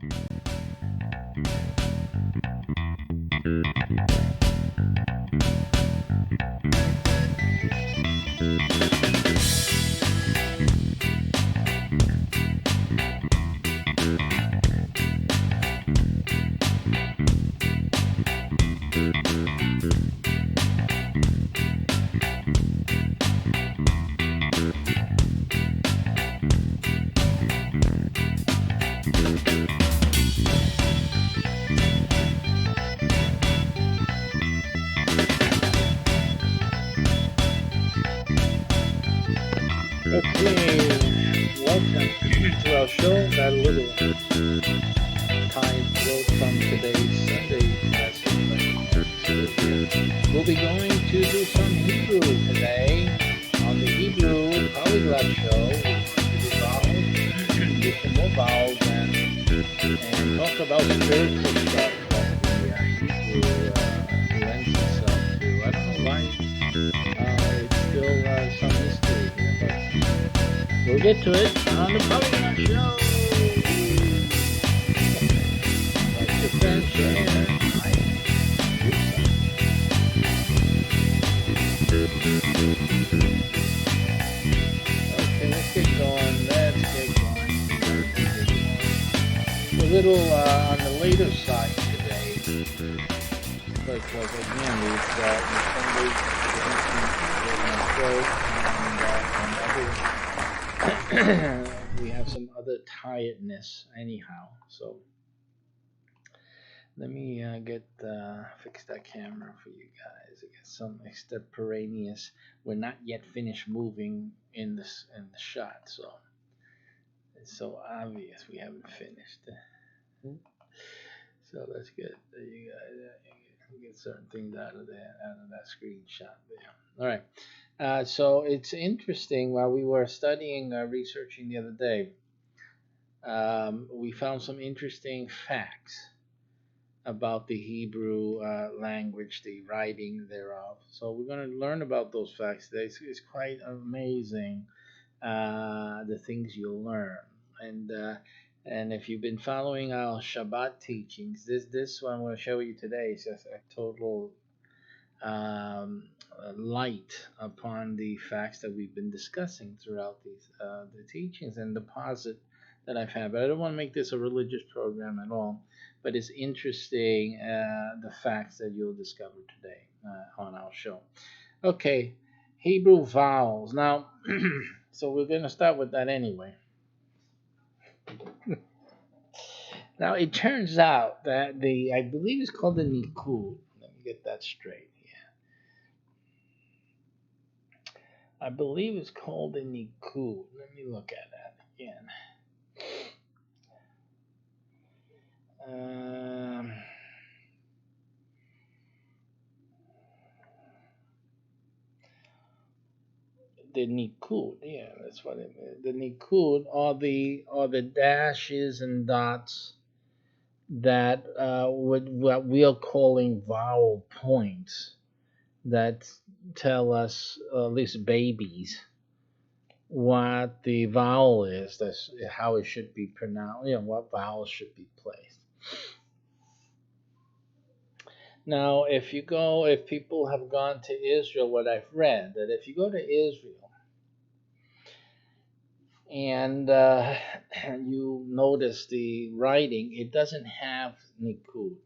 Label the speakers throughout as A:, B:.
A: Okay, welcome to our show. Got a little time wrote from today's Sunday lesson. We'll be going to do some Hebrew today on the Hebrew Polyglot Show. We're going to do vowels, do some more vowels, and talk about spiritual stuff that the Hebrew lends itself to. I don't know why it's still some mystery here, but we'll get to it on the Polyglot Show. Like your friend, share. Okay, let's get going. A little on the later side today, because again, we've got and we have some other tiredness anyhow. So let me fix that camera for you guys. I got some extemporaneous. We're not yet finished moving in the shot, so it's so obvious we haven't finished. So let's get you guys get certain things out of that screenshot there. All right. So it's interesting. While we were studying, researching the other day, we found some interesting facts about the Hebrew language, the writing thereof. So we're going to learn about those facts today. It's quite amazing the things you'll learn. And if you've been following our Shabbat teachings, this one I'm going to show you today is just a total light upon the facts that we've been discussing throughout these the teachings and deposit that I've had. But I don't want to make this a religious program at all. But it's interesting the facts that you'll discover today on our show. Okay, Hebrew vowels. Now, so we're going to start with that anyway. Now, it turns out that I believe it's called the Nikud. Let me get that straight here. I believe it's called the Nikud. Let me look at that again. The Nikud, yeah, that's what it is. The Nikud are the dashes and dots that what we are calling vowel points that tell us, at least babies, what the vowel is. That's how it should be pronounced. What vowels should be placed. Now, if people have gone to Israel, what I've read that if you go to Israel and you notice the writing, it doesn't have Nikud.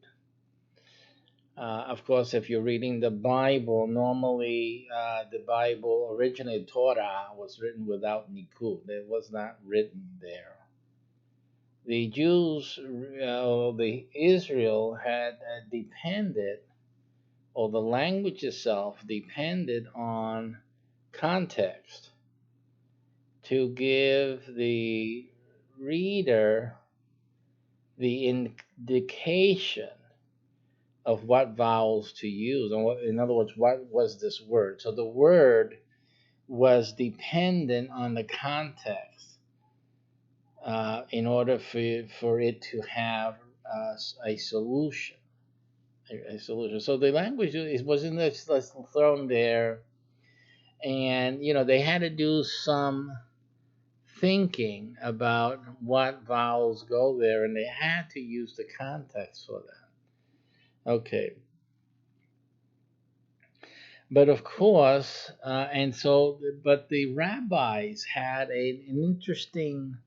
A: Of course, if you're reading the Bible, normally the Bible, originally Torah, was written without Nikud. It was not written there. The Jews, the Israel had depended, or the language itself depended on context to give the reader the indication of what vowels to use, and in other words, what was this word? So the word was dependent on the context in order for it to have a solution. A solution. So the language wasn't just thrown there, and they had to do some thinking about what vowels go there, and they had to use the context for that. Okay. But of course, but the rabbis had an interesting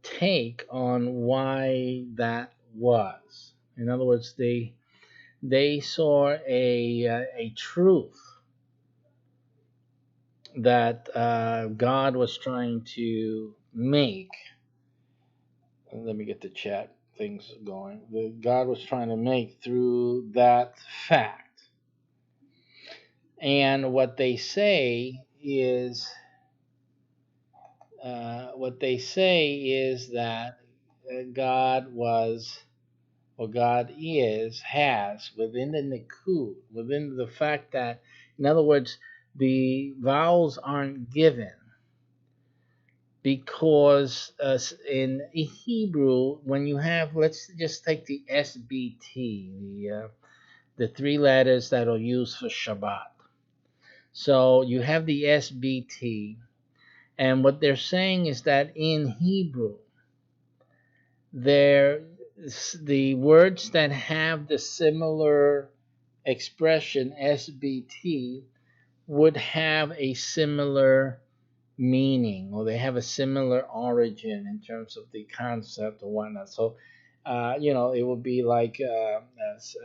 A: take on why that was. In other words, they saw a truth that God was trying to make. Let me get the chat things going. That God was trying to make through that fact. And what they say is that God was, or God has within the Nikud, within the fact that, in other words, the vowels aren't given because in Hebrew, when you have, let's just take the SBT, the three letters that are used for Shabbat. So you have the SBT, and what they're saying is that in Hebrew, the words that have the similar expression SBT would have a similar meaning, or they have a similar origin in terms of the concept or whatnot. So, it would be like a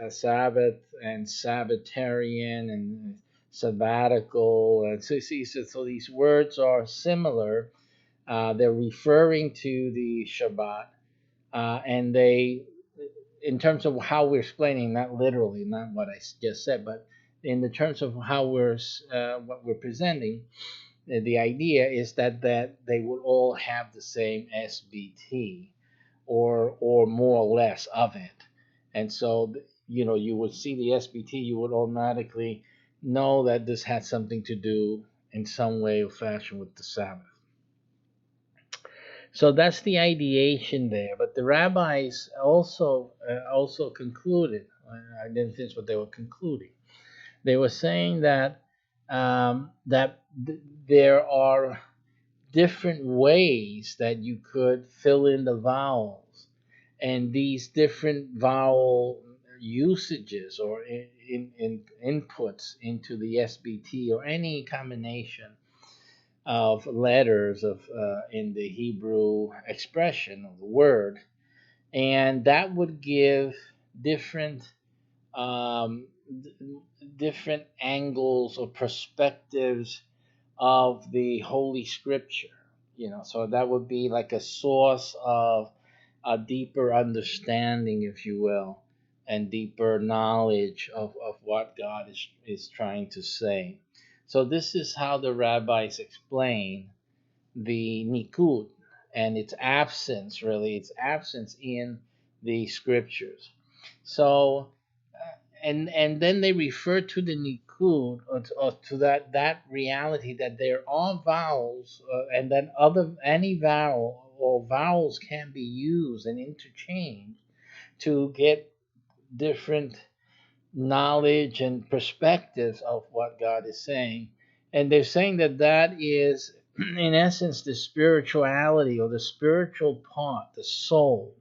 A: Sabbath and Sabbatarian and sabbatical. And so these words are similar. They're referring to the Shabbat, and in terms of how we're explaining, not literally, not what I just said, but in the terms of how what we're presenting, the idea is that they would all have the same SBT, or more or less of it, and so you would see the SBT, you would automatically know that this had something to do in some way or fashion with the Sabbath. So that's the ideation there. But the rabbis also concluded. I didn't finish what they were concluding. They were saying that there are different ways that you could fill in the vowels, and these different vowel usages or in inputs into the SBT or any combination of letters in the Hebrew expression of the word, and that would give different um, different angles or perspectives of the Holy Scripture. So that would be like a source of a deeper understanding, if you will, and deeper knowledge of what God is trying to say. So this is how the rabbis explain the nikud and its absence in the scriptures. So, and then they refer to the nikud, or to that reality that there are vowels, and then any vowel or vowels can be used and interchanged to get different knowledge and perspectives of what God is saying. And they're saying that is, in essence, the spirituality or the spiritual part, the soul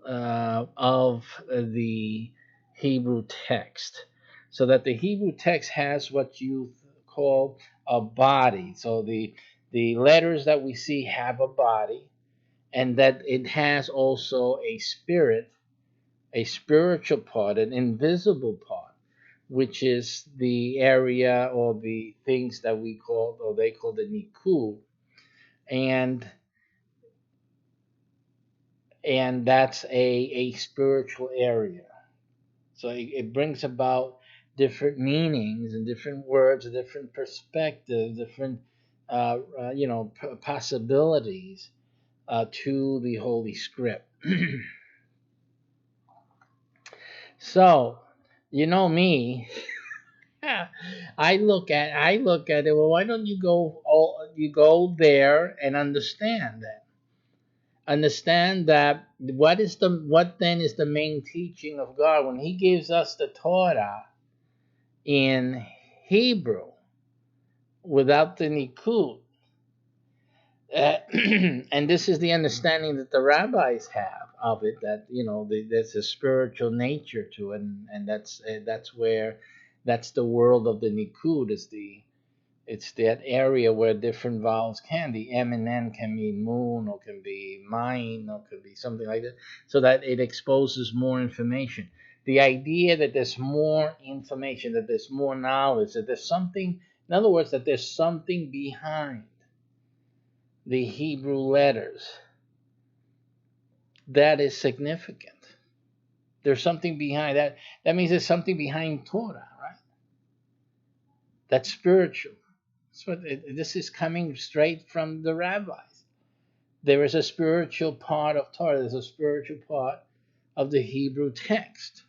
A: of the Hebrew text. So that the Hebrew text has what you call a body. So the letters that we see have a body, and that it has also a spirit, a spiritual part, an invisible part, which is the area or the things that they call the nikud, and that's a spiritual area. So it brings about different meanings and different words, different perspectives, different possibilities to the Holy Script. So, me, I look at it. Well, why don't you go there and understand that? Understand that what then is the main teaching of God when He gives us the Torah in Hebrew without the Nikud? And this is the understanding that the rabbis have of it, that there's a spiritual nature to it, and that's where that's the world of the Nikud. Is the It's that area where different vowels can, the M and N can mean moon, or can be mine, or could be something like that, so that it exposes more information. The idea that there's more information, that there's more knowledge, that there's something, in other words, that there's something behind the Hebrew letters that is significant. There's something behind that. That means there's something behind Torah, right? That's spiritual. This is coming straight from the rabbis. There is a spiritual part of Torah. There's a spiritual part of the Hebrew text.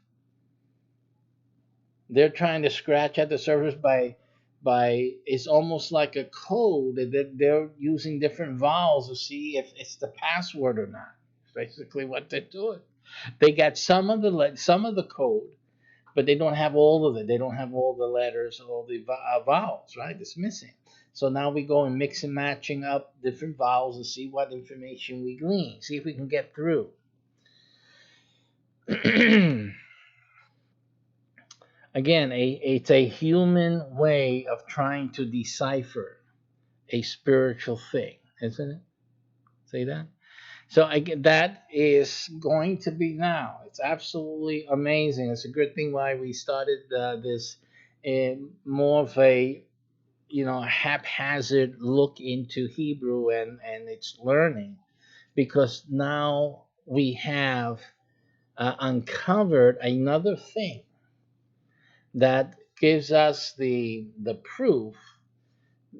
A: They're trying to scratch at the surface by it's almost like a code that they're using different vowels to see if it's the password or not. It's basically what they're doing. They got some of the code, but they don't have all of it. They don't have all the letters, all the vowels, right? It's missing. So now we go and mix and matching up different vowels and see what information we glean. See if we can get through. Again, it's a human way of trying to decipher a spiritual thing, isn't it? Say that? So that is going to be now. It's absolutely amazing. It's a good thing why we started this in more of a haphazard look into Hebrew and its learning, because now we have uncovered another thing that gives us the proof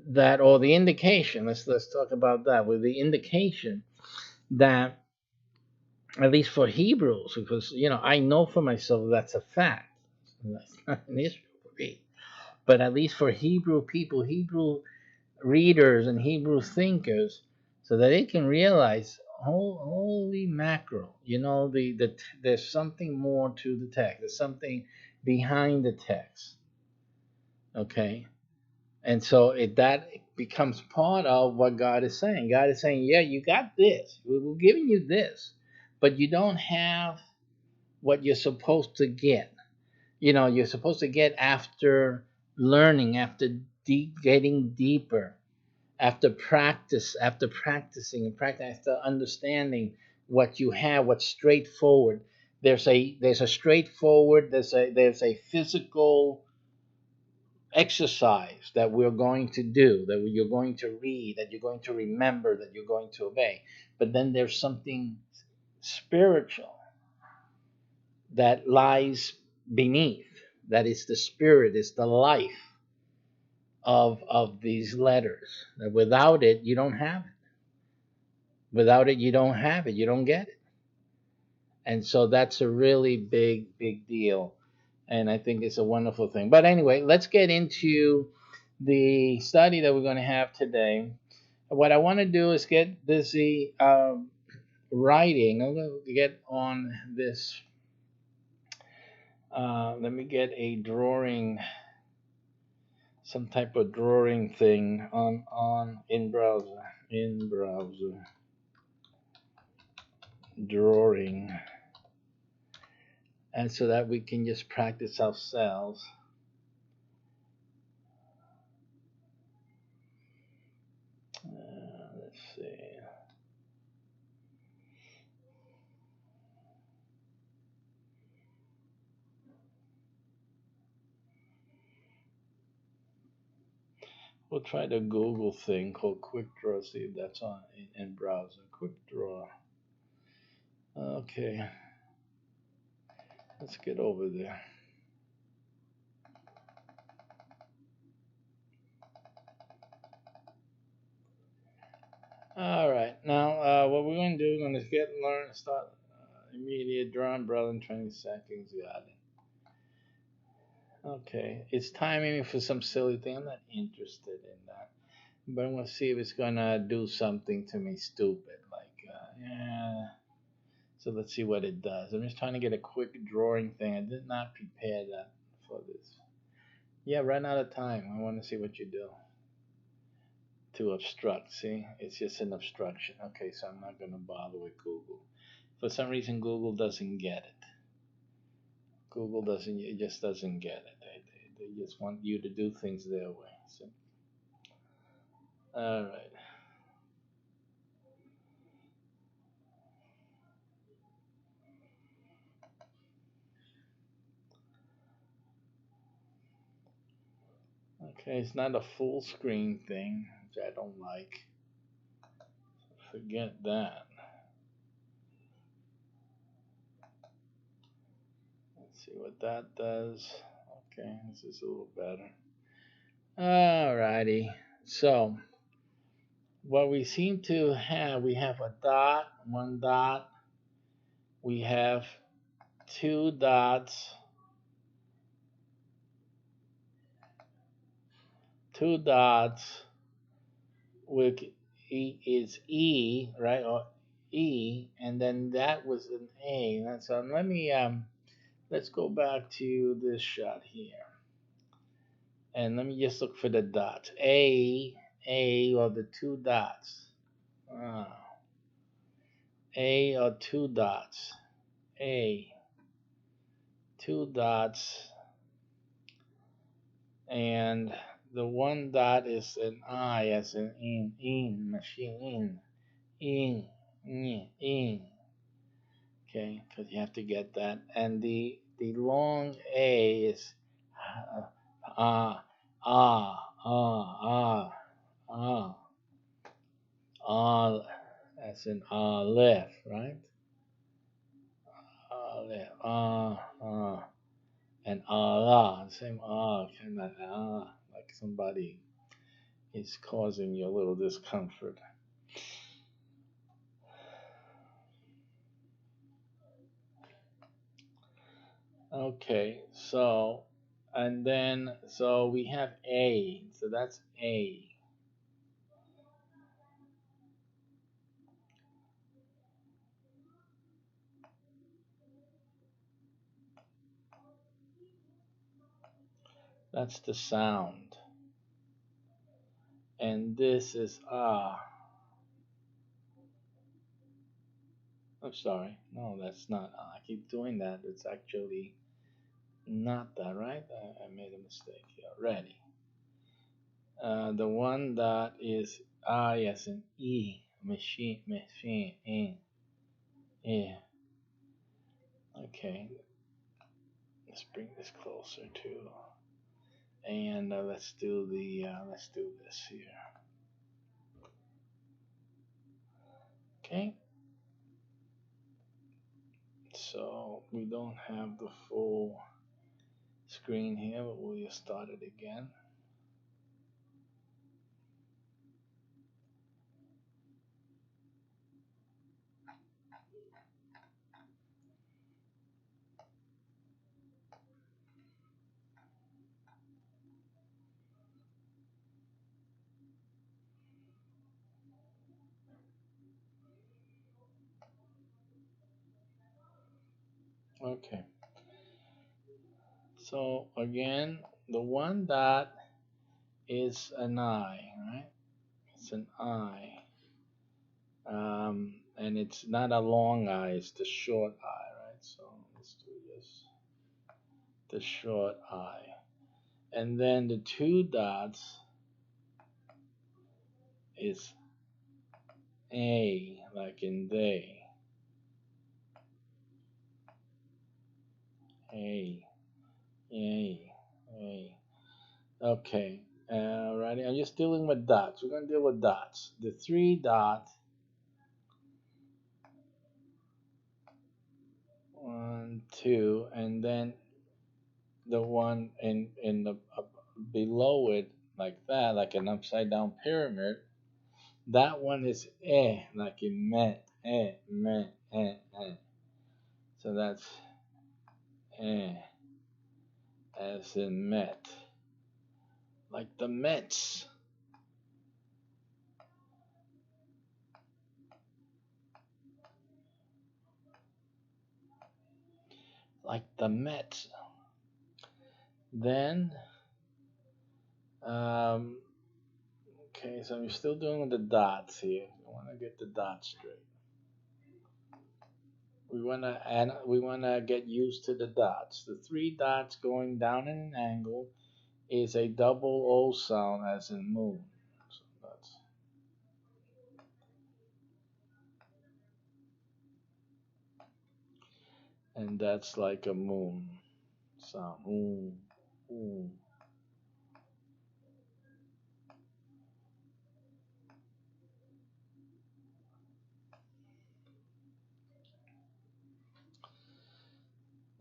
A: that, or the indication. Let's talk about that, with the indication that, at least for Hebrews, because I know for myself that's a fact. That's not an issue for me. But at least for Hebrew people, Hebrew readers, and Hebrew thinkers, so that they can realize, holy mackerel, there's something more to the text. There's something behind the text. Okay, and so that becomes part of what God is saying. God is saying, yeah, you got this. We're giving you this, but you don't have what you're supposed to get. You're supposed to get after learning, after getting deeper, after practicing and practicing, after understanding what you have, what's straightforward. There's a straightforward, there's a physical exercise that we're going to do, that you're going to read, that you're going to remember, that you're going to obey. But then there's something spiritual that lies beneath. That is the spirit, is the life of these letters. That without it, you don't have it. Without it, you don't have it. You don't get it. And so that's a really big deal. And I think it's a wonderful thing. But anyway, let's get into the study that we're going to have today. What I want to do is get busy writing. I'm going to get on this. Let me get a drawing, some type of drawing thing on in browser. Drawing, and so that we can just practice ourselves. Let's see. We'll try the Google thing called Quick Draw. See if that's on in browser. Quick Draw. Okay. Let's get over there. All right. Now, what we're going to do is going to start immediate drawing, brother, in 20 seconds. Got it. Okay. It's timing me for some silly thing. I'm not interested in that. But I want to see if it's going to do something to me stupid. Like, yeah. So let's see what it does. I'm just trying to get a quick drawing thing. I did not prepare that for this. Yeah, run out of time. I want to see what you do. to obstruct. See, it's just an obstruction. Okay, so I'm not going to bother with Google. For some reason, Google doesn't get it. Google doesn't, it just doesn't get it. They just want you to do things their way. So, all right. Okay, it's not a full screen thing, which I don't like. Forget that. Let's see what that does. Okay, this is a little better. Alrighty. So, what we seem to have, we have a dot, one dot, we have two dots, with is E, right? Or E, and then that was an A. So let me let's go back to this shot here. And let me just look for the dots. A, or the two dots. A or two dots. A, two dots, and the one dot is an I, as in, machine, in. Okay, because you have to get that. And the long A is ah, ah, as in left, right? Left, and Allah, same kind of like somebody is causing you a little discomfort. Okay, so, and then, so we have A, so that's A. That's the sound. And this is I'm sorry. No, that's not I keep doing that. It's actually not that, right? I made a mistake here. Ready. The one that is I as in E. Machine, in. Yeah. Okay. Let's bring this closer too. And let's do this here. Okay. So we don't have the full screen here, but we'll just start it again. Okay. So again, the one dot is an I, right? It's an I. And it's not a long I, it's the short I, right? So let's do this. The short I. And then the two dots is A, like in they. A, A, A. Okay. Alrighty. I'm just dealing with dots. We're going to deal with dots. The three dot. 1, 2, and then the one in the below it, like that, like an upside down pyramid. That one is like in met, met, So that's as in met, like the Mets. Like the Mets. Then, Okay, so we're still doing the dots here. We want to get the dots straight. We wanna get used to the dots. The three dots going down in an angle is a double O sound, as in moon. So that's like a moon sound. Ooh, ooh.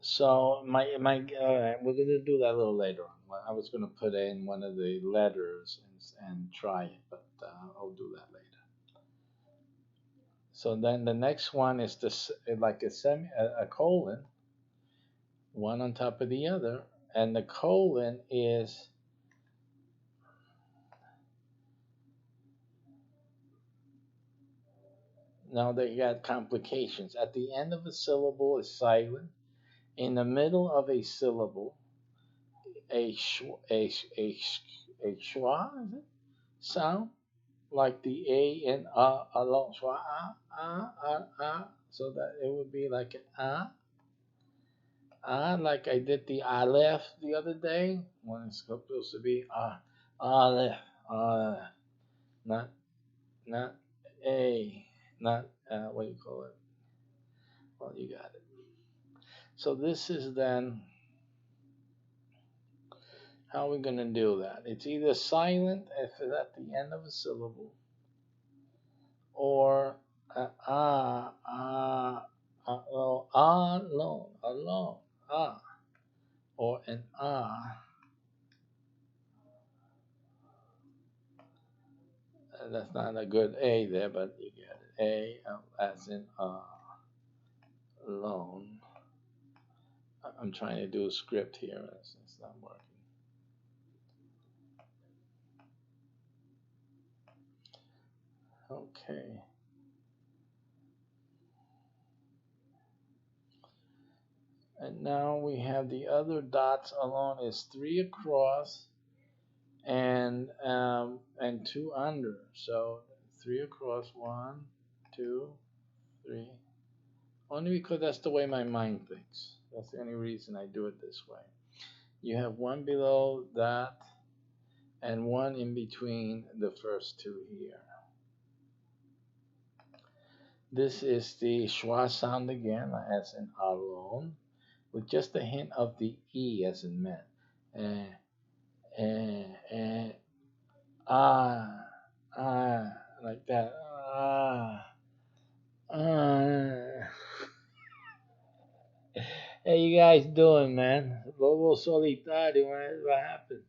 A: So we're gonna do that a little later on. Well, I was gonna put in one of the letters and try it, but I'll do that later. So then the next one is like a colon, one on top of the other, and the colon is now they got complications. At the end of a syllable is silent. In the middle of a syllable, a sh, a schwa is it? Sound like the a and alone. Schwa so that it would be like an like I did the aleph the other day when it's supposed to be aleph, not not a, not what do you call it? Well, you got it. So this is then how we're gonna do that. It's either silent if it's at the end of a syllable, or well, alone, alone, ah, or an ah. That's not a good A there, but you get it. As in alone. I'm trying to do a script here. It's not working. Okay. And now we have the other dots alone is three across and two under. So three across, one, two, three. Only because that's the way my mind thinks. That's the only reason I do it this way. You have one below that and one in between the first two here. This is the schwa sound again, as in alone, with just a hint of the E as in men. Eh, eh, eh, ah, like that. Ah. How you guys doing, man? Bobo Solitario, what happened?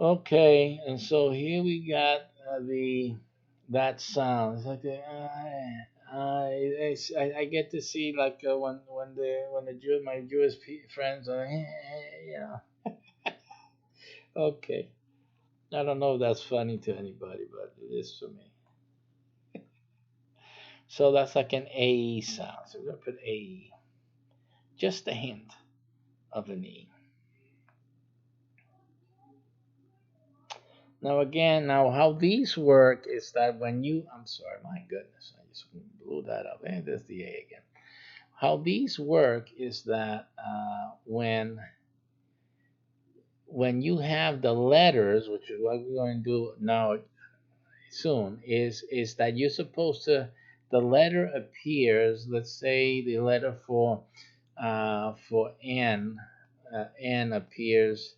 A: Okay, and so here we got the that sound. It's like I get to see like when the my Jewish friends are okay. I don't know if that's funny to anybody, but it is for me. So that's like an A sound. So we're gonna put A, just a hint of an E. Now again, now how these work is that when you, I'm sorry, my goodness, I just blew that up. And there's the A again. How these work is that when you have the letters, which is what we're going to do now soon, is that you're supposed to, the letter appears. Let's say the letter for N, N appears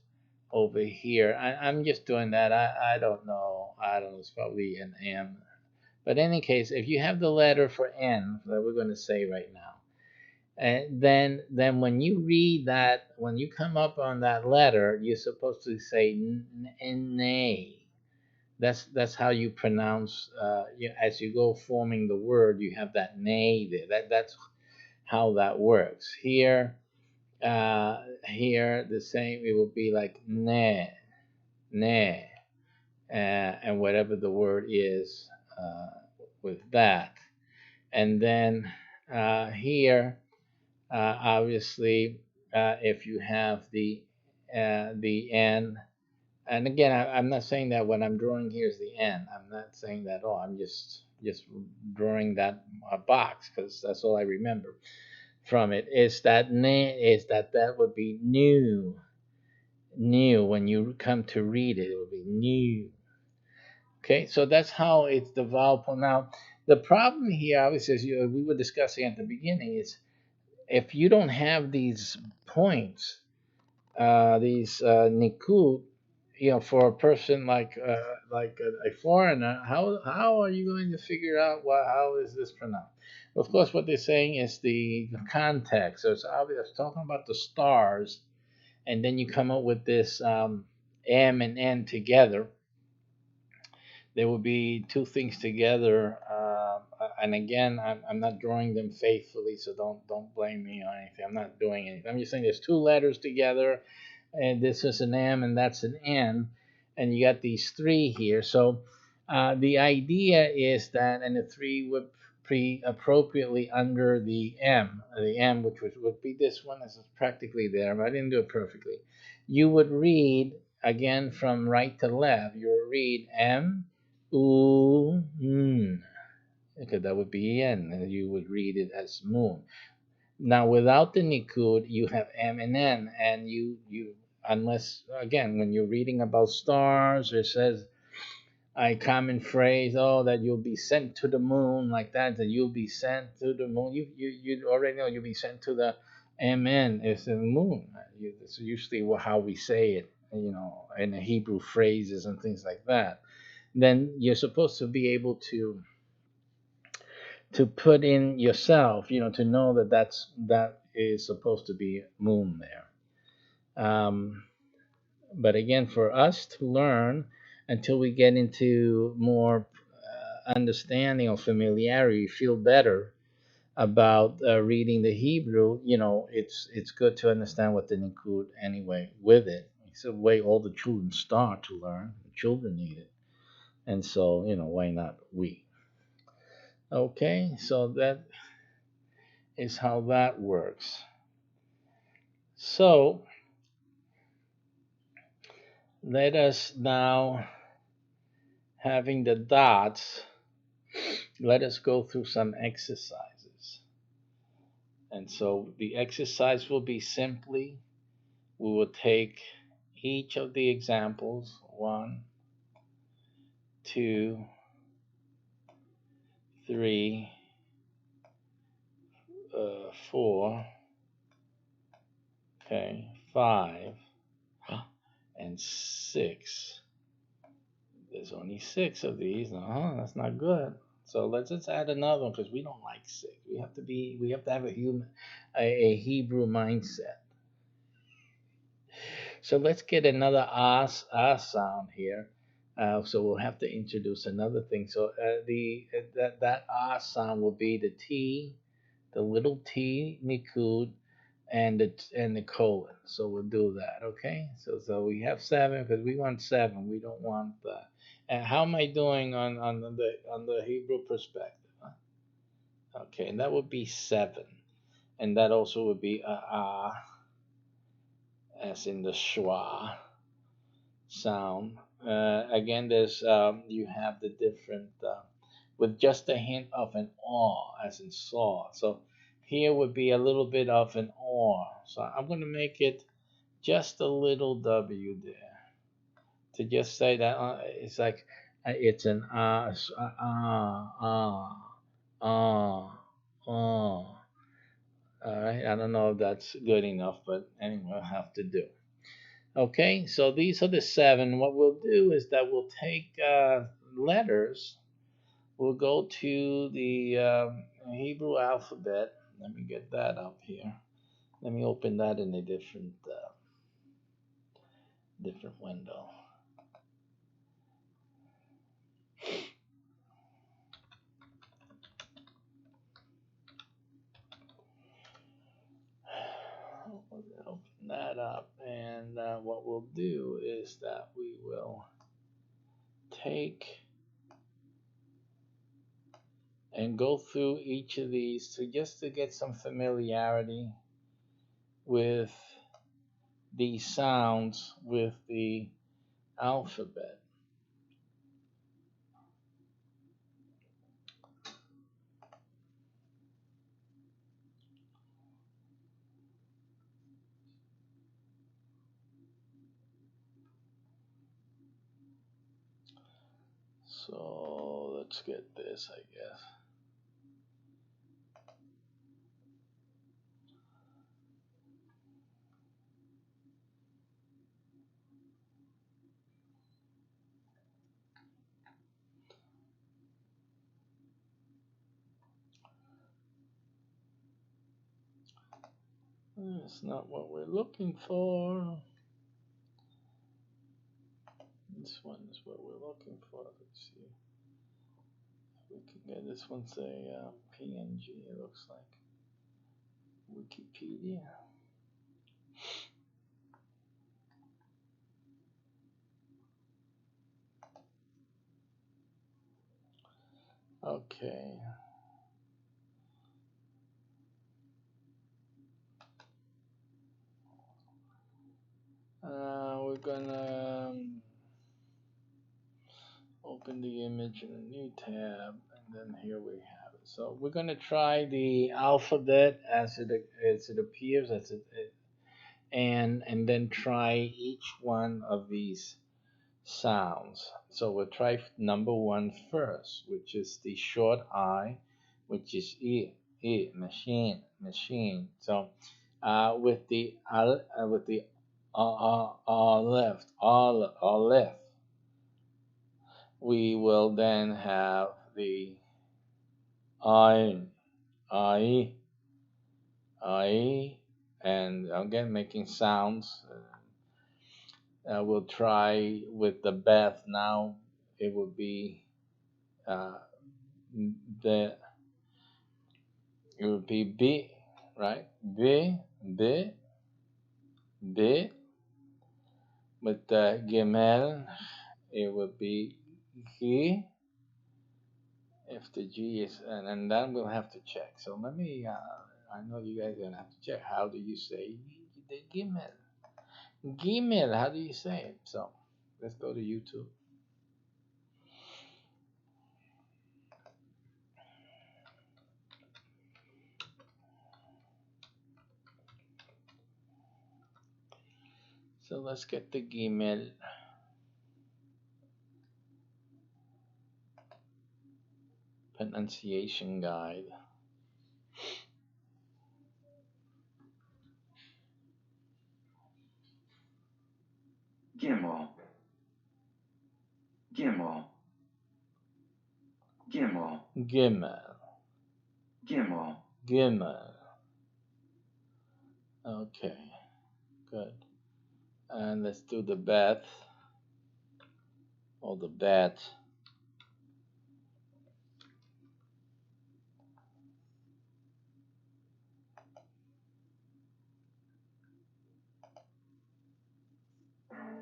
A: over here. I'm just doing that. I don't know. I don't know. It's probably an M. But in any case, if you have the letter for N that we're going to say right now, and then when you read that, when you come up on that letter, you're supposed to say nay. That's how you pronounce. As you go forming the word, you have that nay there. That's how that works. Here the same. It will be like ne, ne, and whatever the word is with that. And then here, obviously, if you have the N And again, I'm not saying that what I'm drawing here is the end. I'm not saying that. Oh, I'm just drawing that box because that's all I remember from it. Is that would be new, new when you come to read it. It would be new. Okay, so that's how it's the vowel point. Now, the problem here, obviously, we were discussing at the beginning, is if you don't have these points, these nikud, for a person like a foreigner, how are you going to figure out how is this pronounced? Of course, what they're saying is the context. So it's obvious talking about the stars, and then you come up with this M and N together. There will be two things together, and again, I'm not drawing them faithfully, so don't blame me or anything. I'm not doing anything. I'm just saying there's two letters together, and this is an M and that's an N, and you got these three here. So the idea is that, and the three would pre appropriately under the M, which would be this one. This is practically there, but I didn't do it perfectly. You would read again from right to left. You would read M, U, N. Okay, that would be N, and you would read it as moon. Now, without the Nikud, you have M and N, and you unless again when you're reading about stars, it says a common phrase, oh, that you'll be sent to the moon, like that you'll be sent to the moon. You already know you'll be sent to the MN is the moon. It's usually how we say it, in the Hebrew phrases and things like that. Then you're supposed to be able to put in yourself, to know that is supposed to be moon there. But again, for us to learn until we get into more understanding or familiarity, feel better about reading the Hebrew, it's good to understand what the Nikud anyway with it. It's a way all the children start to learn. The children need it. And so, why not we? Okay, so that is how that works. So let us now, having the dots, let us go through some exercises. And so the exercise will be simply, we will take each of the examples, 1, 2, 3, 4, okay, 5, and 6. There's only 6 of these. That's not good. So let's just add another one because we don't like 6. We have to have a Hebrew mindset. So let's get another ah sound here. So we'll have to introduce another thing. So that ah sound will be the T, the little T nikud, and the colon. So we'll do that. Okay. So we have 7 because we want 7. We don't want that. And how am I doing on the Hebrew perspective? Huh? Okay, and that would be 7, and that also would be as in the schwa sound. Again, there's you have the different with just a hint of an aw, as in saw. So here would be a little bit of an or. So I'm going to make it just a little W there to just say that it's like it's an All right, I don't know if that's good enough, but anyway, I'll have to do. Okay, so these are the 7. What we'll do is that we'll take letters. We'll go to the Hebrew alphabet. Let me get that up here. Let me open that in a different window. Open that up, and what we'll do is that we will take and go through each of these to get some familiarity with these sounds with the alphabet. So let's get this, I guess. That's not what we're looking for. This one is what we're looking for. Let's see. We can get this one, say PNG, it looks like. Wikipedia. Okay. We're gonna open the image in a new tab, and then here we have it. So we're gonna try the alphabet as it appears, and then try each one of these sounds. So we'll try number one first, which is the short I, which is machine. So with the left, we will then have the I, I, I, and again making sounds. We'll try with the Beth now. It would be uh, the it would be B, right? B. With the Gimel, it would be G. If the G is, and then we'll have to check. So let me. I know you guys are gonna have to check. How do you say the Gimel? Gimel. How do you say it? So let's go to YouTube. So let's get the Gimel. Pronunciation guide.
B: Gimel. Gimel. Gimel.
A: Gimel.
B: Gimel.
A: Gimel. Okay, good. And let's do the Beth. Or the Bet.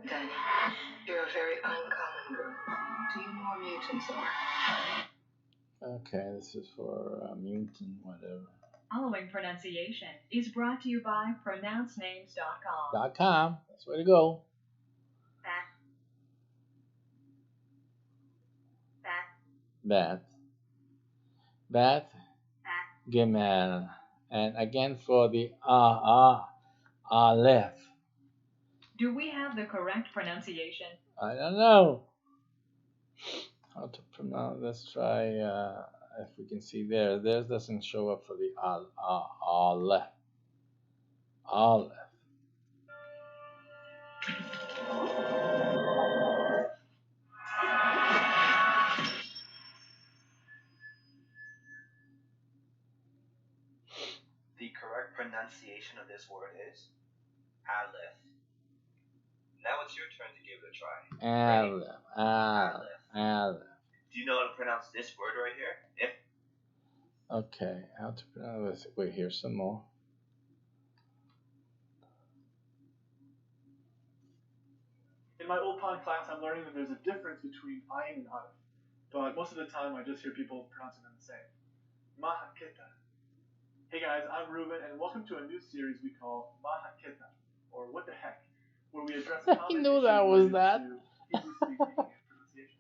C: Danny, you're a very uncommon girl. Do you know where mutants are?
A: Okay, this is for mutant, whatever.
D: Following pronunciation is brought to you by pronouncenames.com.
A: .com. That's where to go. Beth. Gimel. And again for the left.
D: Do we have the correct pronunciation?
A: I don't know how to pronounce. Let's try if we can see there. Theirs doesn't show up for the left. Left.
B: The correct pronunciation of this word is Aleph. Now it's your turn to give it a try.
A: Aleph.
B: Do you know how to pronounce this word right here? If
A: Okay, how to pronounce this? Wait, here's some more.
E: In my old pond class, I'm learning that there's a difference between ayin and aleph, but most of the time I just hear people pronouncing them the same. Mahaketa. Hey guys, I'm Ruben, and welcome to a new series we call Mahaketa, or What the Heck, where we address common
A: I knew that was that.
E: Hebrew speaking and pronunciation.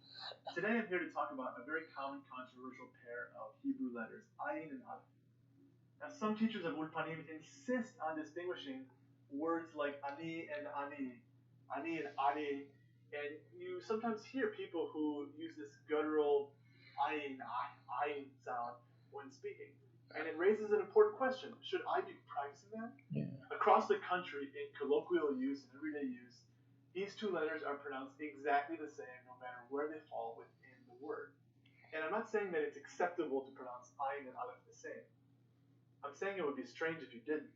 E: Today I'm here to talk about a very common controversial pair of Hebrew letters, ayin and aleph. Now, some teachers of Ulpanim insist on distinguishing words like ani and ani and ani, and you sometimes hear people who use this guttural ayin sound when speaking. And it raises an important question. Should I be practicing that?
A: Yeah.
E: Across the country, in colloquial use and everyday use, these two letters are pronounced exactly the same no matter where they fall within the word. And I'm not saying that it's acceptable to pronounce ayin and aleph the same. I'm saying it would be strange if you didn't.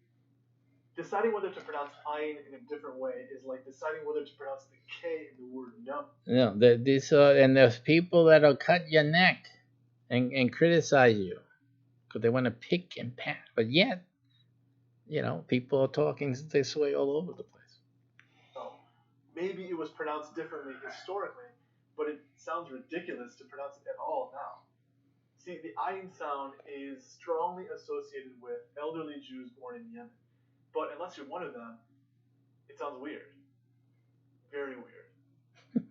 E: Deciding whether to pronounce ayin in a different way is like deciding whether to pronounce the K in the word no.
A: No, and there's people that'll cut your neck and criticize you because they want to pick and pat. But yet, people are talking this way all over the place.
E: So maybe it was pronounced differently historically, but it sounds ridiculous to pronounce it at all now. See, the ayin sound is strongly associated with elderly Jews born in Yemen. But unless you're one of them, it sounds weird. Very weird.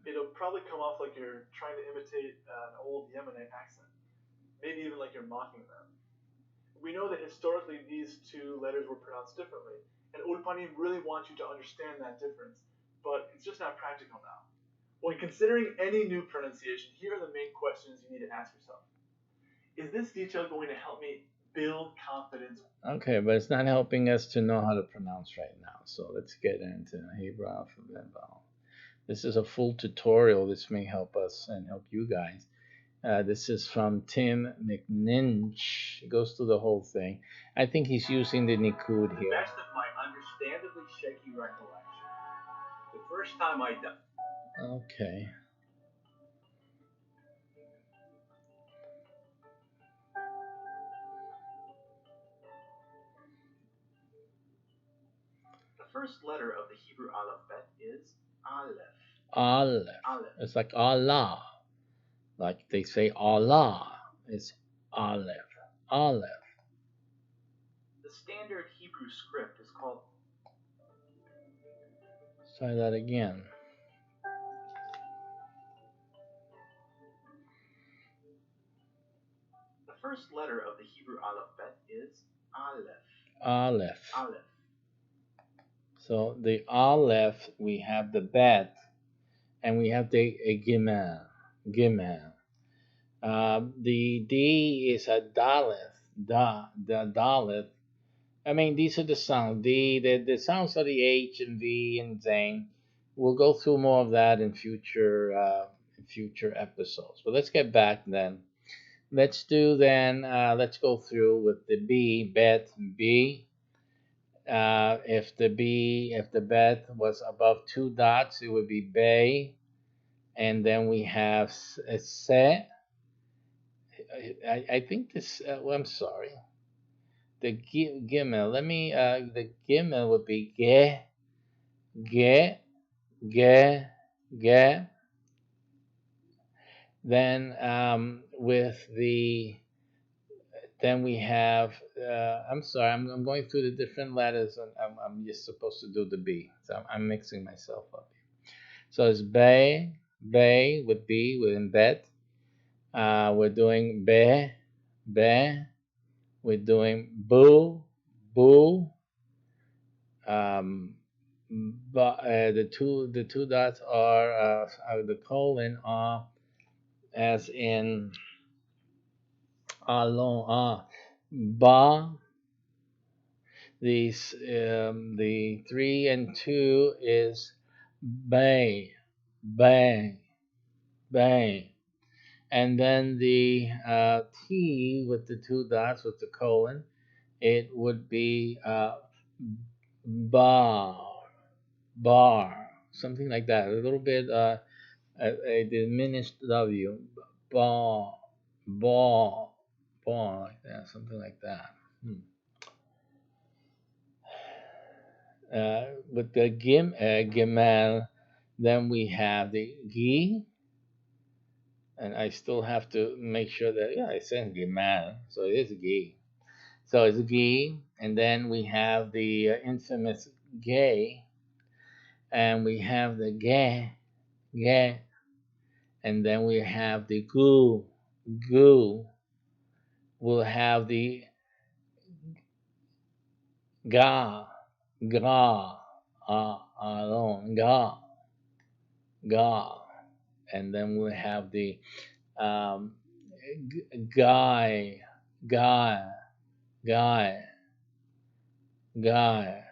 E: It'll probably come off like you're trying to imitate an old Yemenite accent. Maybe even like you're mocking them. We know that historically these two letters were pronounced differently, and Ulpanim really want you to understand that difference, but it's just not practical now. When considering any new pronunciation, here are the main questions you need to ask yourself. Is this detail going to help me build confidence?
A: Okay, but it's not helping us to know how to pronounce right now. So let's get into Hebrew alphabet vowel. This is a full tutorial. This may help us and help you guys. This is from Tim McNinch. It goes through the whole thing. I think he's using the Nikud here.
B: Best of my understandably shaky recollection, the first time I done.
A: Okay.
B: The first letter of the Hebrew alphabet is Aleph.
A: Aleph. It's like Allah. Like they say Allah. It's Aleph. Aleph.
B: The standard Hebrew script is called.
A: Let's try that again.
B: The first letter of the Hebrew alphabet is Aleph.
A: Aleph.
B: Aleph.
A: So the Aleph, we have the bet, and we have the Gimel. Gimel. The D is a Daleth. The Daleth. I mean, these are the sounds. The sounds are the H and V and Zayn. We'll go through more of that in future episodes. But let's get back then. Let's go through with the B, bet, B. If the bet was above 2 dots, it would be bay. And then we have se. I think this, I'm sorry. The gimel, the gimel would be ge, ge, ge, ge. Then then we have, I'm sorry, I'm going through the different letters, and I'm just supposed to do the B. So I'm mixing myself up here. So it's bay with B, with embed. We're doing be, be. We're doing boo, boo. But the two dots are the colon are as in alon ba. These the 3 and 2 is bay, bay, bay. And then the T with the 2 dots with the colon, it would be bar, bar, something like that. A little bit a diminished W, bar, bar, bar, like that, something like that. With the gimel, then we have the gi. And I still have to make sure that, I said gimel, so it is gi. So it's gi, and then we have the infamous gay, and we have the ge, Yeah. And then we have the goo. Goo. We'll have the ga. Ga. Alone. Ga. Ga. And then we'll have the um, guy. Guy. Guy. Guy.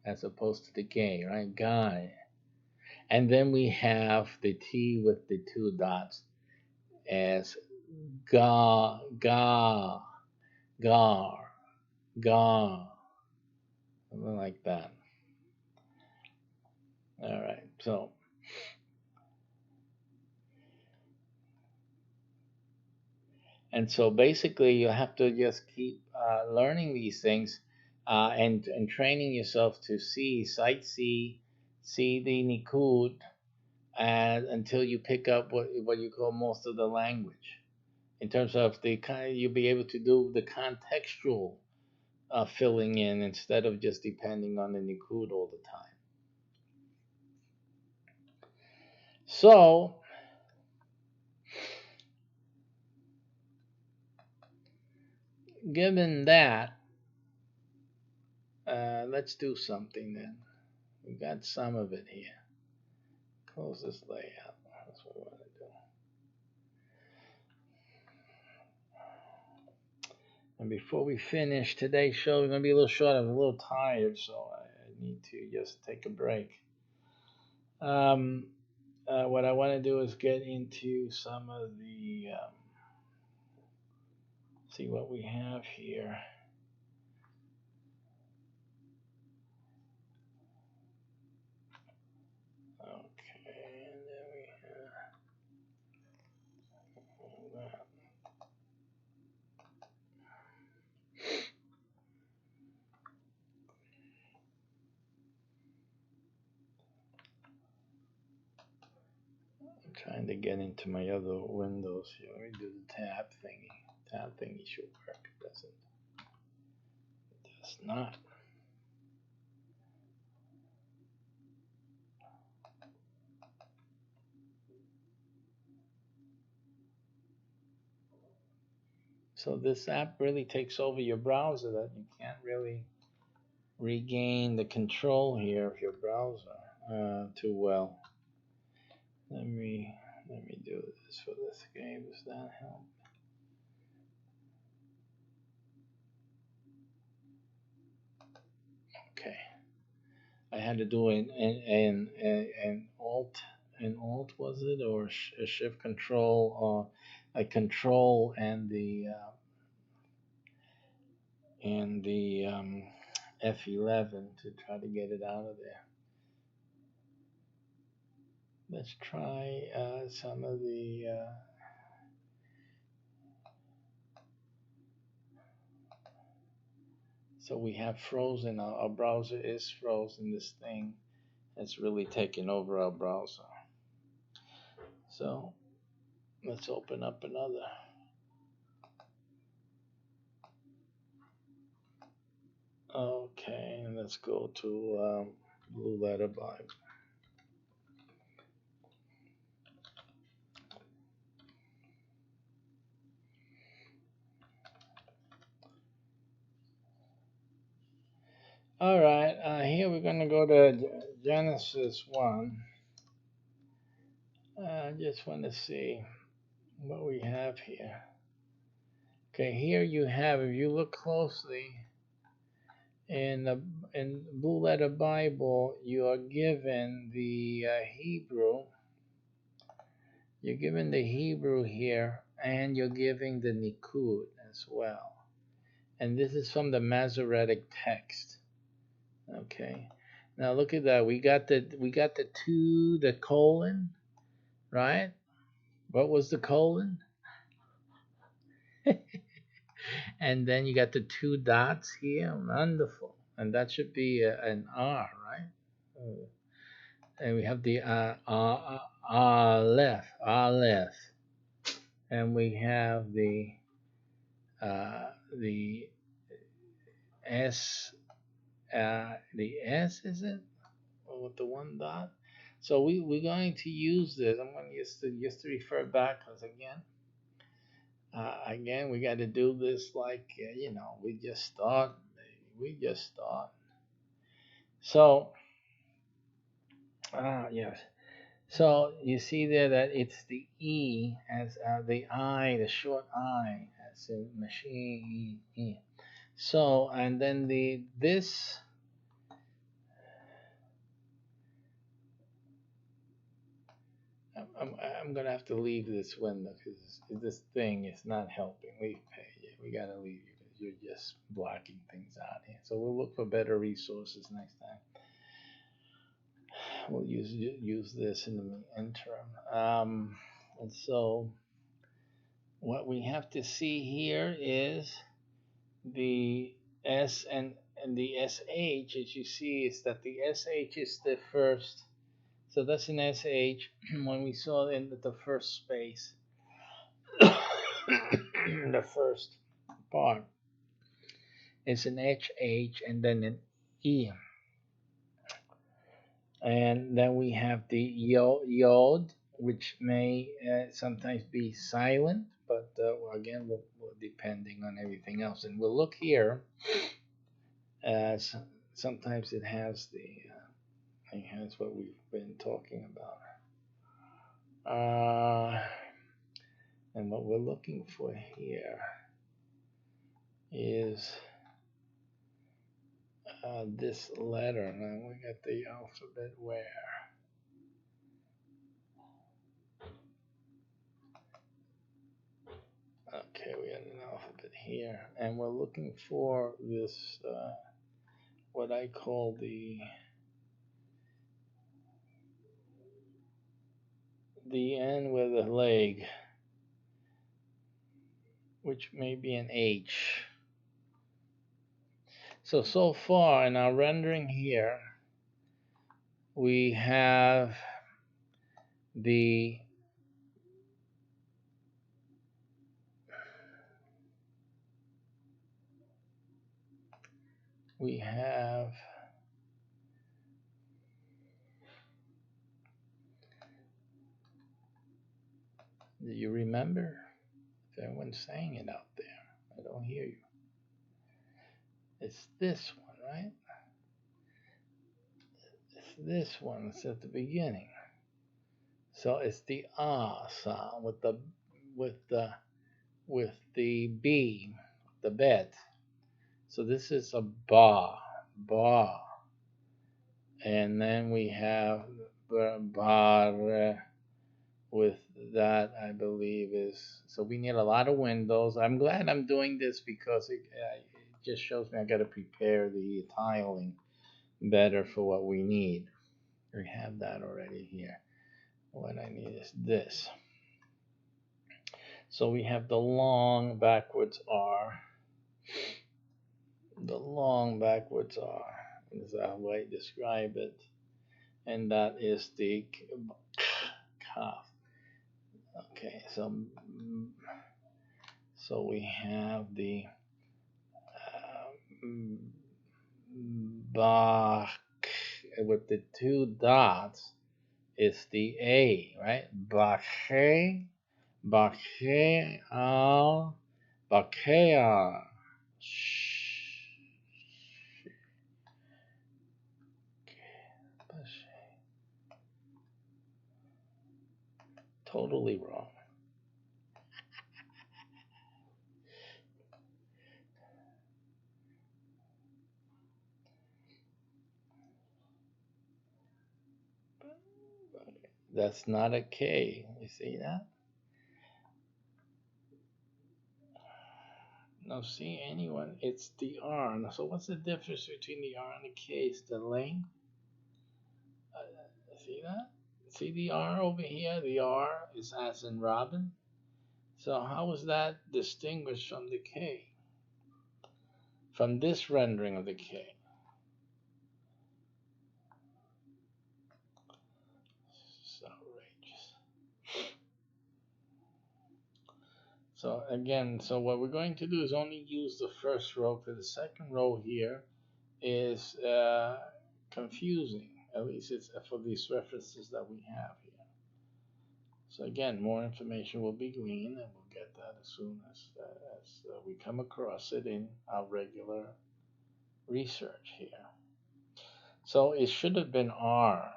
A: As opposed to the gay, right? Guy. And then we have the T with the two dots as ga, ga, gar, ga, something like that. All right, so basically you have to just keep learning these things and training yourself to sight see the Nikud, and until you pick up what you call most of the language. In terms of the kind, you'll be able to do the contextual filling in instead of just depending on the Nikud all the time. So, given that, let's do something then. We got some of it here. Close this layout. That's what we want to do. And before we finish today's show, we're going to be a little short. I'm a little tired, so I need to just take a break. What I want to do is get into some of the see what we have here. Okay, and then we have all that. I'm trying to get into my other windows here. Let me do the tab thingy. Tab thingy should work. It doesn't. It does not. So this app really takes over your browser that you can't really regain the control here of your browser too well. Let me do this for this game. Does that help? Okay. I had to do an alt was it, or a shift control, or a control and the F11 to try to get it out of there. Let's try some of the so we have frozen. Our browser is frozen. This thing has really taken over our browser. So let's open up another. Okay, and let's go to Blue Letter Bible. All right, here we're going to go to Genesis 1. I just want to see what we have here. Okay, here you have, if you look closely, in the Blue Letter Bible, you are given the Hebrew. You're given the Hebrew here, and you're giving the Nikud as well. And this is from the Masoretic text. Okay. Now look at that. We got the two, the colon, right? What was the colon? And then you got the two dots here. Wonderful. And that should be an R, right? And we have the Aleph, Aleph. And we have the S, is it? Or with the one dot? So we're going to use this. I'm going to just to refer back because again we got to do this like we just start. We just start. So yes. So you see there that it's the E as the I, the short I, as in machine E. So and then this. I'm gonna have to leave this window because this thing is not helping. We gotta leave you because you're just blocking things out here. So we'll look for better resources next time. We'll use this in the interim. And so what we have to see here is the S and the SH. As you see, is that the SH is the first. So that's an SH when we saw in the first space, the first part. It's an HH and then an E. And then we have the yod, which may sometimes be silent, but again, depending on everything else. And we'll look here as sometimes it has what we've been talking about. And what we're looking for here is this letter. Now we got the alphabet where? Okay, we got an alphabet here. And we're looking for this, what I call the N with a leg, which may be an H. So far in our rendering here, we have the do you remember? If everyone's saying it out there, I don't hear you. It's this one, right? It's this one. It's at the beginning. So it's the ah sound with the B, the bet. So this is a ba, and then we have bar with that. I believe is so. We need a lot of windows. I'm glad I'm doing this because it just shows me I got to prepare the tiling better for what we need. We have that already here. What I need is this. So we have the long backwards R. The long backwards R is how I describe it. And that is the calf. Okay, so we have the Bach with the two dots is the A, right? Bache, al, Bachea. Totally wrong. That's not a K. You see that? No, see anyone? It's the R. So what's the difference between the R and the K? It's the length. See that? See the R over here? The R is as in Robin. So how is that distinguished from the K? From this rendering of the K? So outrageous. So again, so what we're going to do is only use the first row, because the second row here is confusing. At least it's for these references that we have here. So again, more information will be gleaned, and we'll get that as soon as we come across it in our regular research here. So it should have been R.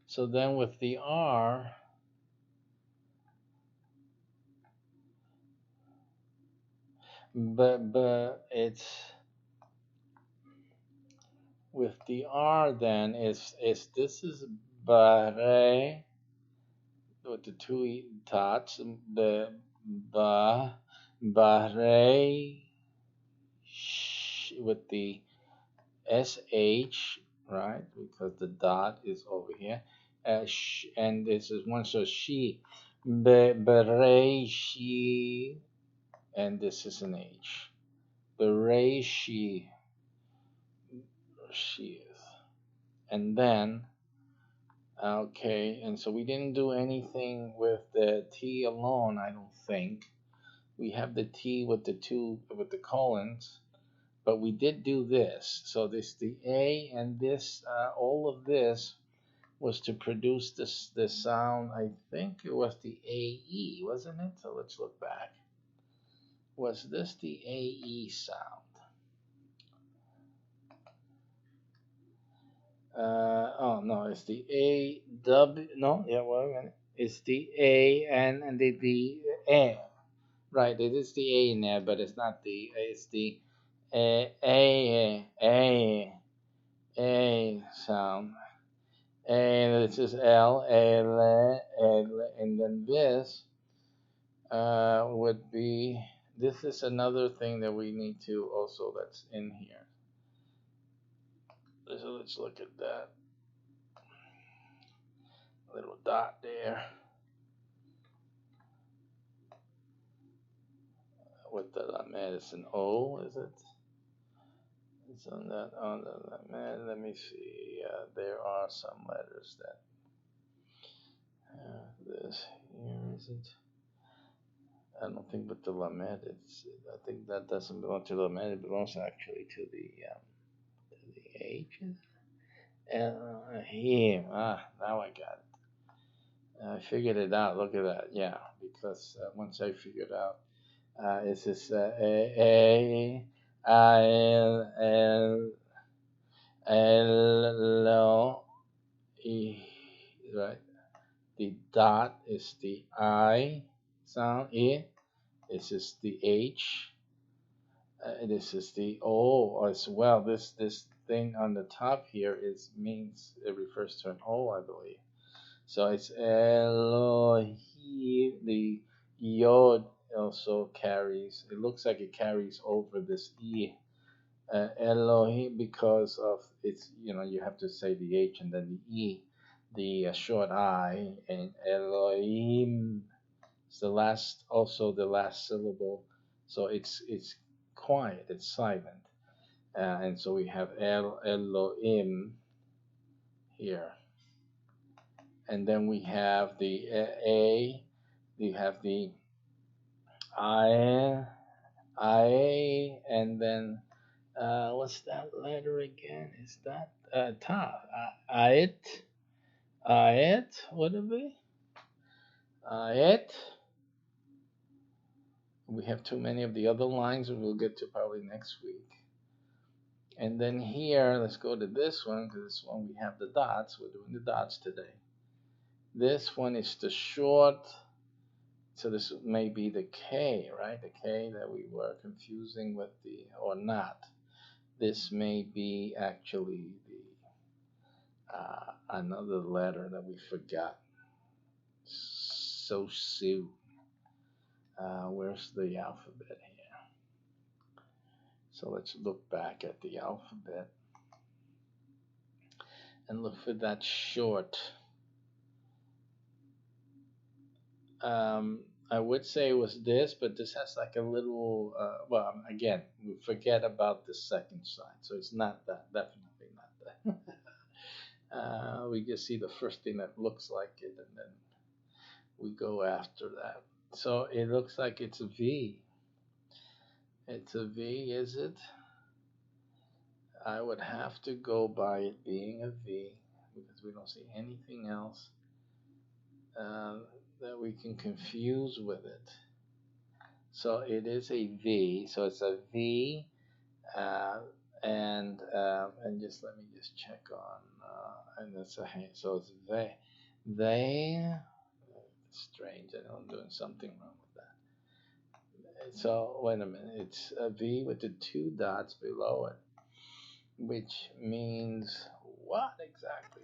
A: So then with the R, but it's with the R then is this is bare with the two dots, the ba bare with the sh, right? Because the dot is over here, and this is one, so she bare she, and this is an H. Bare she is, and then okay, and so we didn't do anything with the T alone, I don't think. We have the T with the colons, but we did do this. So this the A, and this all of this was to produce this sound. I think it was the AE, wasn't it? So let's look back. Was this the AE sound? Oh no, it's the A W. No, yeah, well, it's the A and the A. Right, it is the A in there, but it's not the. It's the A sound. And this is L, and then this would be. This is another thing that we need to also that's in here. So let's look at that little dot there. What the man? It's an O, is it? It's on that man. Let me see. There are some letters that this here, is it? I don't think with the lamed, I think that doesn't belong to the lamed. It belongs actually to the H. Here. Now I got it. I figured it out. Look at that. Yeah, because once I figured out, it's this A I L L E, right? The dot is the I sound. E. This is the H. This is the O as well. This thing on the top here means it refers to an O, I believe. So it's Elohim. The Yod also carries. It looks like it carries over this E. Elohim, because of it's, you have to say the H and then the E, the short I, and Elohim. It's the last syllable. So it's quiet. It's silent. And so we have Elohim here, and then we have the A. We have the I, and then what's that letter again? Is that Ta? Ait? Ait? What it be? Ait? We have too many of the other lines, and we'll get to probably next week. And then here, let's go to this one, because this one we have the dots. We're doing the dots today. This one is the short, so this may be the K, right? The K that we were confusing with the, or not. This may be actually the another letter that we forgot so soon. Where's the alphabet here? So let's look back at the alphabet and look for that short. I would say it was this, but this has like a little, well, again, we forget about the second sign. So it's not that, definitely not that. We just see the first thing that looks like it, and then we go after that. So it looks like it's a V. It's a V, is it? I would have to go by it being a V because we don't see anything else uh, that we can confuse with it. So it is a V. So it's a V, uh, and just let me just check on and it's a so it's they. Strange. I know I'm doing something wrong with that. So wait a minute. It's a V with the two dots below it, which means what exactly?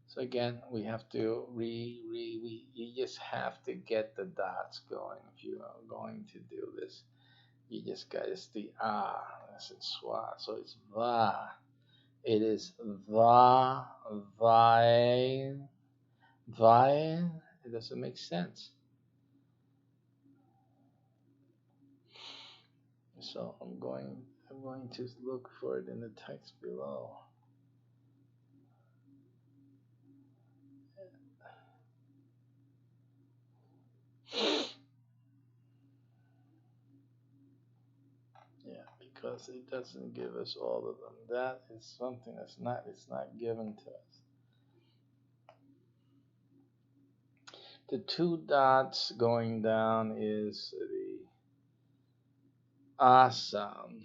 A: So again, we have to you just have to get the dots going if you are going to do this. You just got it's the ah, that's in swa. So it's va. It is va, vae, vae. It doesn't make sense. So I'm going to look for it in the text below. Yeah, because it doesn't give us all of them. That is something it's not given to us. The two dots going down is the ah sound,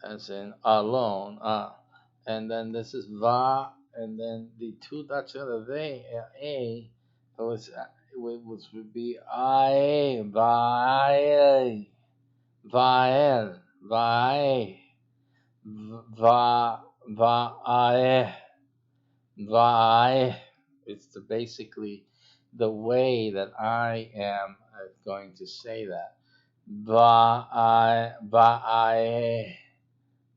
A: as in alone, ah. And then this is va, and then the two dots are the they, a, would be I, va, vael, vae, va, vae, vae. It's basically the way that I am going to say that. Vae, vae,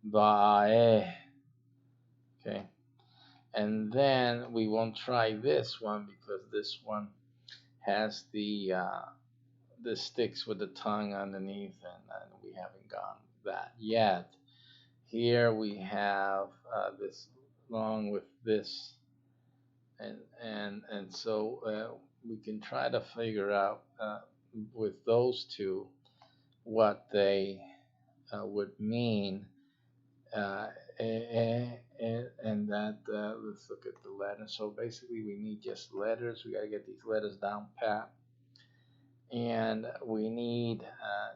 A: vae. Okay. And then we won't try this one because this one has the sticks with the tongue underneath, and we haven't gone that yet. Here we have this along with this, and so we can try to figure out with those two what they would mean, uh, and that let's look at the letters. So basically, we need just letters. We got to get these letters down pat, and we need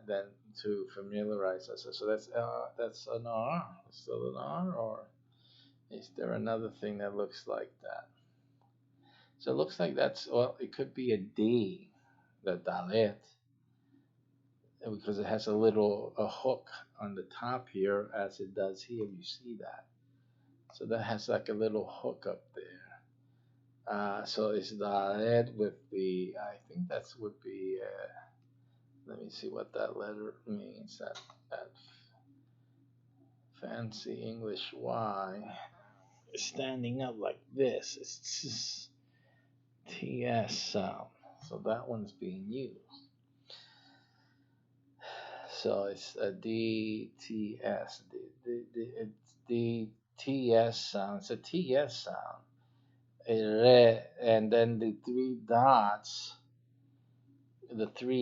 A: then to familiarize us. So that's an R. Still an R, or is there another thing that looks like that? So it looks like well, it could be a D, the dalet, because it has a hook on the top here, as it does here. You see that? So that has like a little hook up there. So it's dalet with the. I think that's would be. Let me see what that letter means. That fancy English Y standing up like this. It's TS sound. So that one's being used. So it's a DTS. It's DTS sound. It's a TS sound. And then the three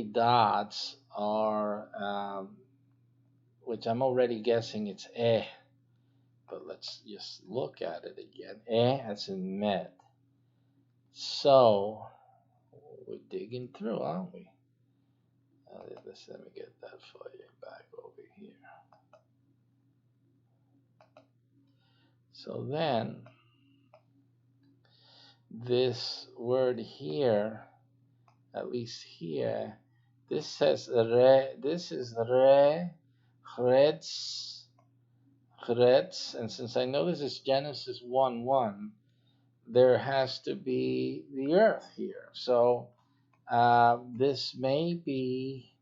A: dots are, which I'm already guessing it's but let's just look at it again. As in met. So we're digging through, aren't we? Let me get that for you back over here. So then, this word here, at least here, this says re. This is re, chrets, chrets, and since I know this is Genesis 1:1, there has to be the earth here. So this may be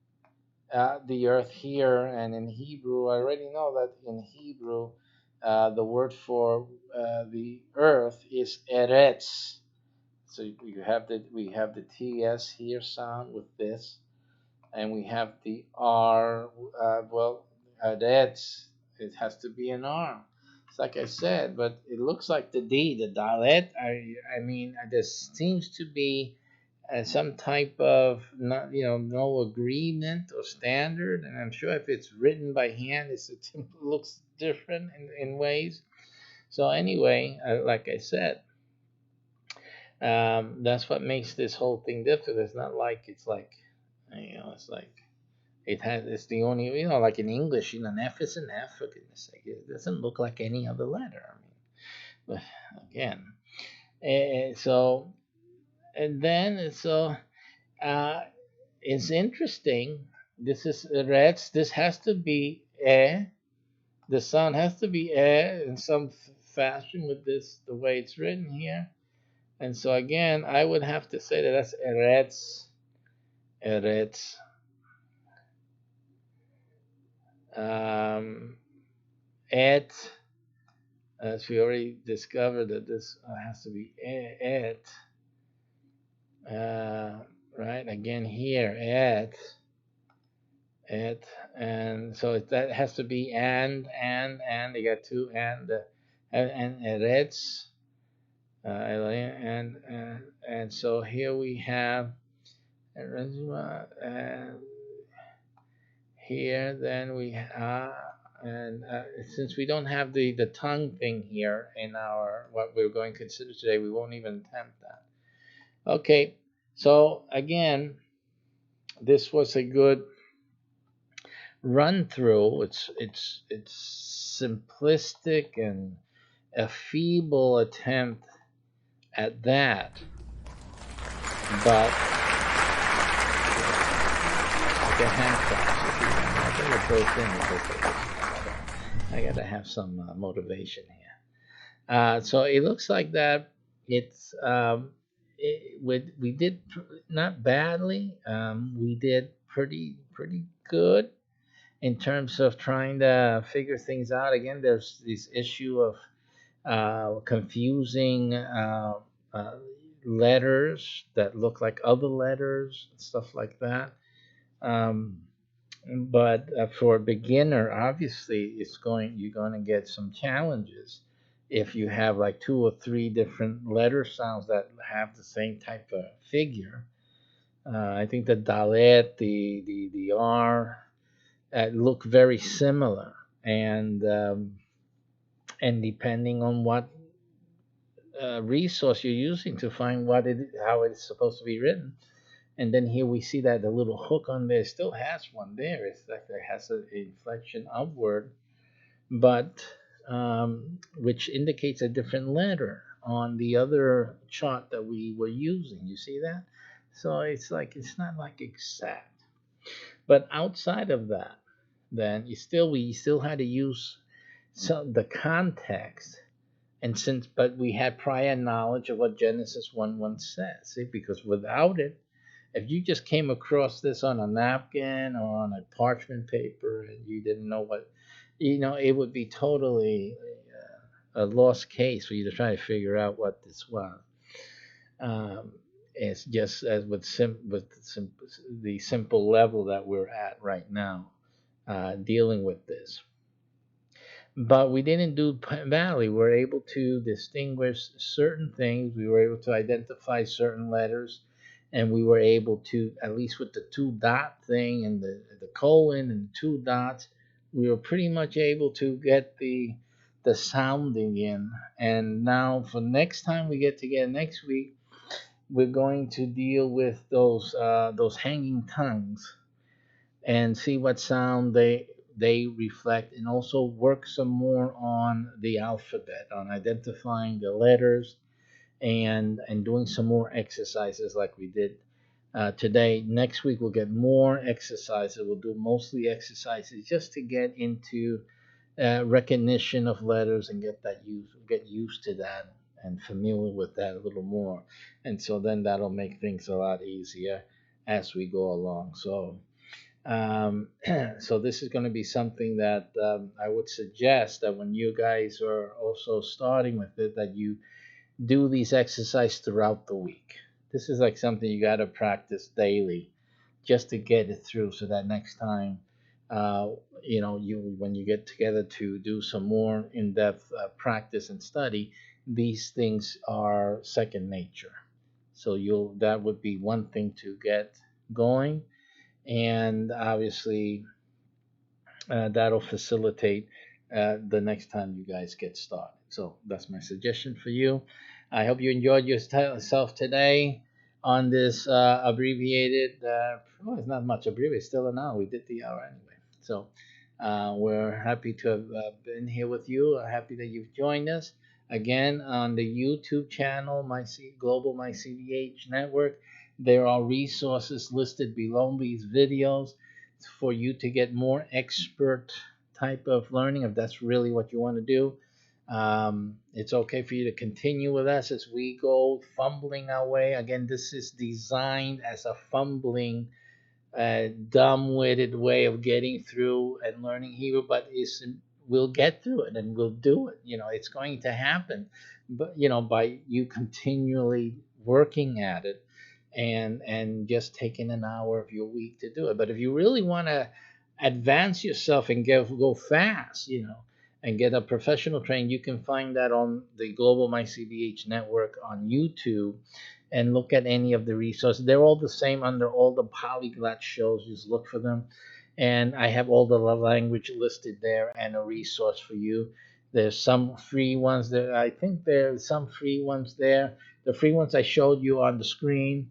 A: the earth here, and in Hebrew, I already know that in Hebrew, the word for the earth is eretz. So we have the TS here sound with this, and we have the R. Eretz. It has to be an R. It's like I said, but it looks like the D, the dalet. I mean, there seems to be some type of not, no agreement or standard. And I'm sure if it's written by hand, it looks different in ways. So anyway, like I said, that's what makes this whole thing different. It's not like it's like it's the only, like in English, an F is an F, for goodness sake. It doesn't look like any other letter. I mean, but again, so and then so uh, it's interesting. This is reds. This has to be the sound has to be in some fashion with this, the way it's written here. And so again, I would have to say that that's Eretz, Eretz. Et, as we already discovered that this has to be et. Right, again here, et, and so that has to be and, you got two and Eretz. And so here we have here then we and since we don't have the tongue thing here in our what we're going to consider today, we won't even attempt that. Okay, so again, this was a good run through. It's simplistic and a feeble attempt at that, but like a hand class. I think it built in because I gotta have some motivation here. So it looks like that it's we did not badly. We did pretty good in terms of trying to figure things out. Again, there's this issue of confusing letters that look like other letters, stuff like that. Um, but for a beginner, obviously, you're going to get some challenges if you have like two or three different letter sounds that have the same type of figure. I think the dalet, the r, look very similar, and depending on what resource you're using to find how it's supposed to be written. And then here we see that the little hook on there still has one there. It's like it has an inflection upward, but which indicates a different letter on the other chart that we were using. You see that? So it's not like exact. But outside of that, then we still had to use the context. And but we had prior knowledge of what Genesis 1:1 says. See, because without it, if you just came across this on a napkin or on a parchment paper and you didn't know what, it would be totally a lost case for you to try to figure out what this was. It's just as with the simple level that we're at right now, dealing with this. But we didn't do badly. We were able to distinguish certain things. We were able to identify certain letters, and we were able to, at least with the two dot thing and the colon and the two dots, we were pretty much able to get the sounding in. And now for next time we get together next week, we're going to deal with those hanging tongues and see what sound they reflect, and also work some more on the alphabet, on identifying the letters, and doing some more exercises like we did today. Next week we'll get more exercises. We'll do mostly exercises just to get into recognition of letters and get used to that and familiar with that a little more. And so then that'll make things a lot easier as we go along. So this is going to be something that I would suggest that when you guys are also starting with it, that you do these exercises throughout the week. This is like something you got to practice daily just to get it through, so that next time, when you get together to do some more in-depth practice and study, these things are second nature. So that would be one thing to get going, and obviously that'll facilitate the next time you guys get started. So that's my suggestion for you. I hope you enjoyed yourself today on this abbreviated. Well, it's not much abbreviated. It's still an hour. We did the hour anyway. So we're happy to have been here with you. Happy that you've joined us again on the YouTube channel, Global My CDH Network. There are resources listed below these videos for you to get more expert type of learning if that's really what you want to do. It's okay for you to continue with us as we go fumbling our way. Again, this is designed as a fumbling, dumb-witted way of getting through and learning Hebrew, but we'll get through it and we'll do it. It's going to happen, but by you continually working at it and just taking an hour of your week to do it. But if you really want to advance yourself and go fast, and get a professional train, you can find that on the Global My CDH Network on YouTube, and look at any of the resources. They're all the same under all the polyglot shows. Just look for them, and I have all the language listed there and a resource for you. There's some free ones there. I think there's some free ones there. The free ones I showed you on the screen.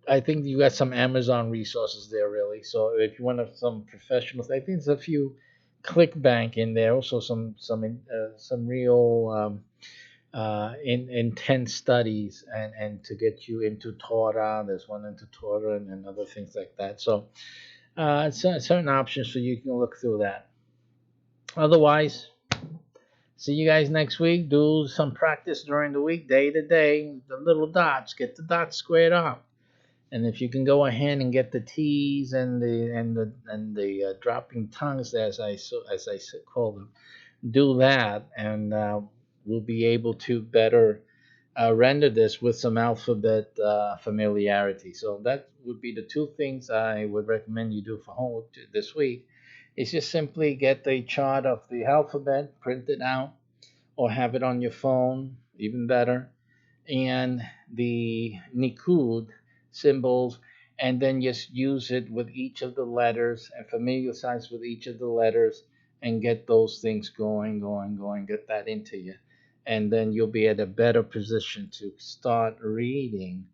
A: I think you got some Amazon resources there, really. So if you want some professionals, I think there's a few ClickBank in there. Also some real intense studies and to get you into Torah. There's one into Torah and other things like that. So certain options for you. You can look through that. Otherwise, see you guys next week. Do some practice during the week, day to day. The little dots, get the dots squared up. And if you can go ahead and get the T's and the dropping tongues, as I call them, do that, and we'll be able to better render this with some alphabet familiarity. So that would be the two things I would recommend you do for homework this week. Is just simply get the chart of the alphabet, print it out, or have it on your phone, even better, and the Nikud symbols, and then just use it with each of the letters and familiarize with each of the letters and get those things going, get that into you. And then you'll be at a better position to start reading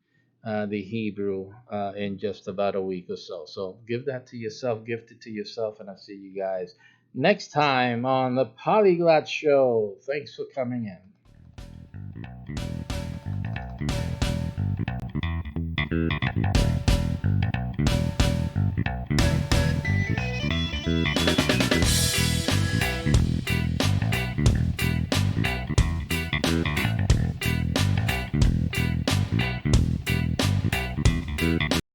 A: the Hebrew in just about a week or so. So give that to yourself, gift it to yourself, and I'll see you guys next time on the Polyglot Show. Thanks for coming in.